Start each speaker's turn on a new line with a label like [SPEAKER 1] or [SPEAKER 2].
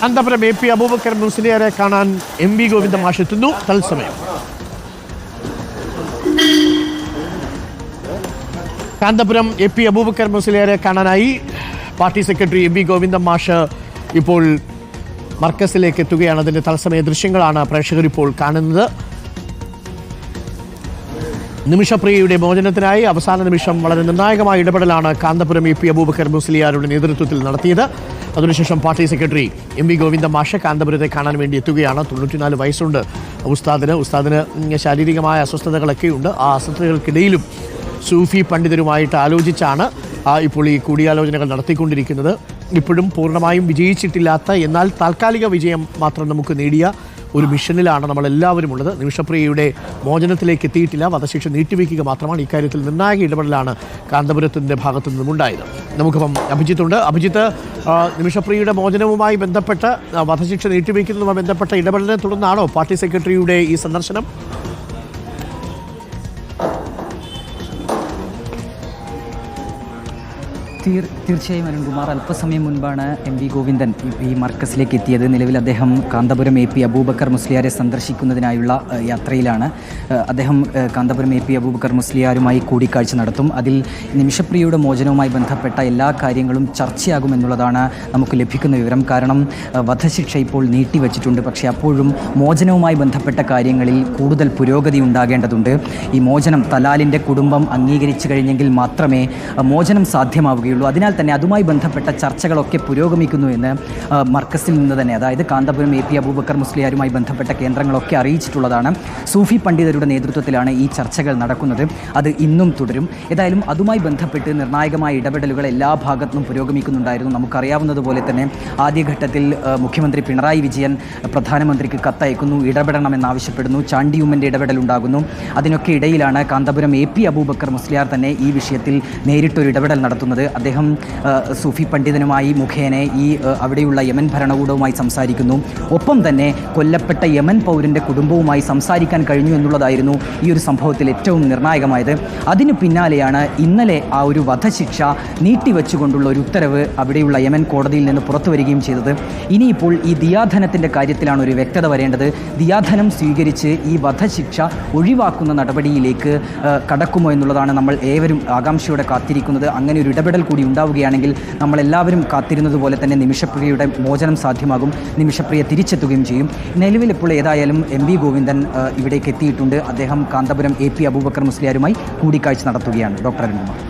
[SPEAKER 1] Kanthapuram A P Abubakar മുസ്ലിയാരെ കാണാൻ MV. Govindan മാഷ് എത്തുന്നു. തത്സമയം കാന്തപുരം എ പി അബൂബക്കർ മുസ്ലിയാരെ കാണാനായി പാർട്ടി സെക്രട്ടറി എം.വി. ഗോവിന്ദൻ മാഷ് ഇപ്പോൾ മർക്കസിലേക്ക് എത്തുകയാണ്. അതിന്റെ തത്സമയ ദൃശ്യങ്ങളാണ് പ്രേക്ഷകർ ഇപ്പോൾ കാണുന്നത്. നിമിഷപ്രിയയുടെ മോചനത്തിനായി അവസാന നിമിഷം വളരെ നിർണായകമായ ഇടപെടലാണ് കാന്തപുരം എ പി അബൂബക്കർ മുസ്ലിയാരുടെ നേതൃത്വത്തിൽ നടത്തിയത്. അതിനുശേഷം പാർട്ടി സെക്രട്ടറി എം.വി. ഗോവിന്ദൻ മാഷ് കാന്തപുരത്തെ കാണാൻ വേണ്ടി എത്തുകയാണ്. 94 വയസ്സുണ്ട് ഉസ്താദിന് ശാരീരികമായ അസ്വസ്ഥതകളൊക്കെയുണ്ട്. ആ അസ്വസ്ഥതകൾക്കിടയിലും സൂഫി പണ്ഡിതരുമായിട്ട് ആലോചിച്ചാണ് ഇപ്പോൾ ഈ കൂടിയാലോചനകൾ നടത്തിക്കൊണ്ടിരിക്കുന്നത്. ഇപ്പോഴും പൂർണ്ണമായും വിജയിച്ചിട്ടില്ലാത്ത എന്നാൽ താൽക്കാലിക വിജയം മാത്രം നമുക്ക് നേടിയ ഒരു മിഷനിലാണ് നമ്മളെല്ലാവരും ഉള്ളത്. നിമിഷപ്രിയയുടെ മോചനത്തിലേക്ക് എത്തിയിട്ടില്ല. വധശിക്ഷ നീട്ടിവെക്കുക മാത്രമാണ്. ഇക്കാര്യത്തിൽ നിർണായക ഇടപെടലാണ് കാന്തപുരത്തിൻ്റെ ഭാഗത്തു നിന്നുമുണ്ടായത്. നമുക്കിപ്പം അഭിജിത്തുണ്ട്. അഭിജിത്ത്, നിമിഷപ്രിയയുടെ മോചനവുമായി ബന്ധപ്പെട്ട് വധശിക്ഷ നീട്ടിവെക്കുന്നതുമായി ബന്ധപ്പെട്ട ഇടപെടലിനെ തുടർന്നാണോ പാർട്ടി സെക്രട്ടറിയുടെ ഈ സന്ദർശനം?
[SPEAKER 2] തീർച്ചയായും അരുൺകുമാർ, അല്പസമയം മുൻപാണ് എം.വി. ഗോവിന്ദൻ ഈ മർക്കസിലേക്ക് എത്തിയത്. നിലവിൽ അദ്ദേഹം കാന്തപുരം എ പി അബൂബക്കർ മുസ്ലിയാരെ സന്ദർശിക്കുന്നതിനായുള്ള യാത്രയിലാണ്. അദ്ദേഹം കാന്തപുരം എ പി അബൂബക്കർ മുസ്ലിയാരുമായി കൂടിക്കാഴ്ച നടത്തും. അതിൽ നിമിഷപ്രിയയുടെ മോചനവുമായി ബന്ധപ്പെട്ട എല്ലാ കാര്യങ്ങളും ചർച്ചയാകുമെന്നുള്ളതാണ് നമുക്ക് ലഭിക്കുന്ന വിവരം. കാരണം വധശിക്ഷ ഇപ്പോൾ നീട്ടിവെച്ചിട്ടുണ്ട്. പക്ഷേ അപ്പോഴും മോചനവുമായി ബന്ധപ്പെട്ട കാര്യങ്ങളിൽ കൂടുതൽ പുരോഗതി ഉണ്ടാകേണ്ടതുണ്ട്. ഈ മോചനം തലാലിൻ്റെ കുടുംബം അംഗീകരിച്ചു കഴിഞ്ഞെങ്കിൽ മാത്രമേ മോചനം സാധ്യമാവുകയുള്ളൂ. അതിനാൽ തന്നെ അതുമായി ബന്ധപ്പെട്ട ചർച്ചകളൊക്കെ പുരോഗമിക്കുന്നു എന്ന് മർക്കസിൽ നിന്ന് തന്നെ, അതായത് കാന്തപുരം എ പി അബൂബക്കർ മുസ്ലിയാരുമായി ബന്ധപ്പെട്ട കേന്ദ്രങ്ങളൊക്കെ അറിയിച്ചിട്ടുള്ളതാണ്. സൂഫി പണ്ഡിതരുടെ നേതൃത്വത്തിലാണ് ഈ ചർച്ചകൾ നടക്കുന്നത്. അത് ഇന്നും തുടരും. ഏതായാലും അതുമായി ബന്ധപ്പെട്ട് നിർണായകമായ ഇടപെടലുകൾ എല്ലാ ഭാഗത്തും പുരോഗമിക്കുന്നുണ്ടായിരുന്നു. നമുക്കറിയാവുന്നതുപോലെ തന്നെ ആദ്യഘട്ടത്തിൽ മുഖ്യമന്ത്രി പിണറായി വിജയൻ പ്രധാനമന്ത്രിക്ക് കത്തയക്കുന്നു, ഇടപെടണമെന്നാവശ്യപ്പെടുന്നു. ചാണ്ടി ഉമ്മൻ്റെ ഇടപെടലുണ്ടാകുന്നു. അതിനൊക്കെ ഇടയിലാണ് കാന്തപുരം എ പി അബൂബക്കർ മുസ്ലിയാർ തന്നെ ഈ വിഷയത്തിൽ നേരിട്ടൊരു ഇടപെടൽ നടത്തുന്നത്. അദ്ദേഹം സൂഫി പണ്ഡിതനുമായി മുഖേന ഈ അവിടെയുള്ള യമൻ ഭരണകൂടവുമായി സംസാരിക്കുന്നു. ഒപ്പം തന്നെ കൊല്ലപ്പെട്ട യമൻ പൗരൻ്റെ കുടുംബവുമായി സംസാരിക്കാൻ കഴിഞ്ഞു എന്നുള്ളതായിരുന്നു ഈ ഒരു സംഭവത്തിൽ ഏറ്റവും നിർണായകമായത്. അതിനു പിന്നാലെയാണ് ഇന്നലെ ആ ഒരു വധശിക്ഷ നീട്ടിവെച്ചുകൊണ്ടുള്ള ഒരു ഉത്തരവ് അവിടെയുള്ള യമൻ കോടതിയിൽ നിന്ന് പുറത്തു വരികയും ചെയ്തത്. ഇനിയിപ്പോൾ ഈ ദിയാധനത്തിൻ്റെ കാര്യത്തിലാണ് ഒരു വ്യക്തത വരേണ്ടത്. ദിയാധനം സ്വീകരിച്ച് ഈ വധശിക്ഷ ഒഴിവാക്കുന്ന നടപടിയിലേക്ക് കടക്കുമോ എന്നുള്ളതാണ് നമ്മൾ ഏവരും ആകാംക്ഷയോടെ കാത്തിരിക്കുന്നത്. അങ്ങനെ ഒരു ഇടപെടൽ കൂടി ഉണ്ടാവുകയാണെങ്കിൽ നമ്മളെല്ലാവരും കാത്തിരുന്നത് പോലെ തന്നെ നിമിഷപ്രിയയുടെ മോചനം സാധ്യമാകും. നിമിഷപ്രിയ തിരിച്ചെത്തുകയും ചെയ്യും. നിലവിൽ ഇപ്പോൾ ഏതായാലും എം.വി. ഗോവിന്ദൻ ഇവിടേക്ക് എത്തിയിട്ടുണ്ട്. അദ്ദേഹം കാന്തപുരം എ പി അബൂബക്കർ മുസ്ലിയാരുമായി കൂടിക്കാഴ്ച നടത്തുകയാണ്. ഡോക്ടർ അരുൺകുമാർ.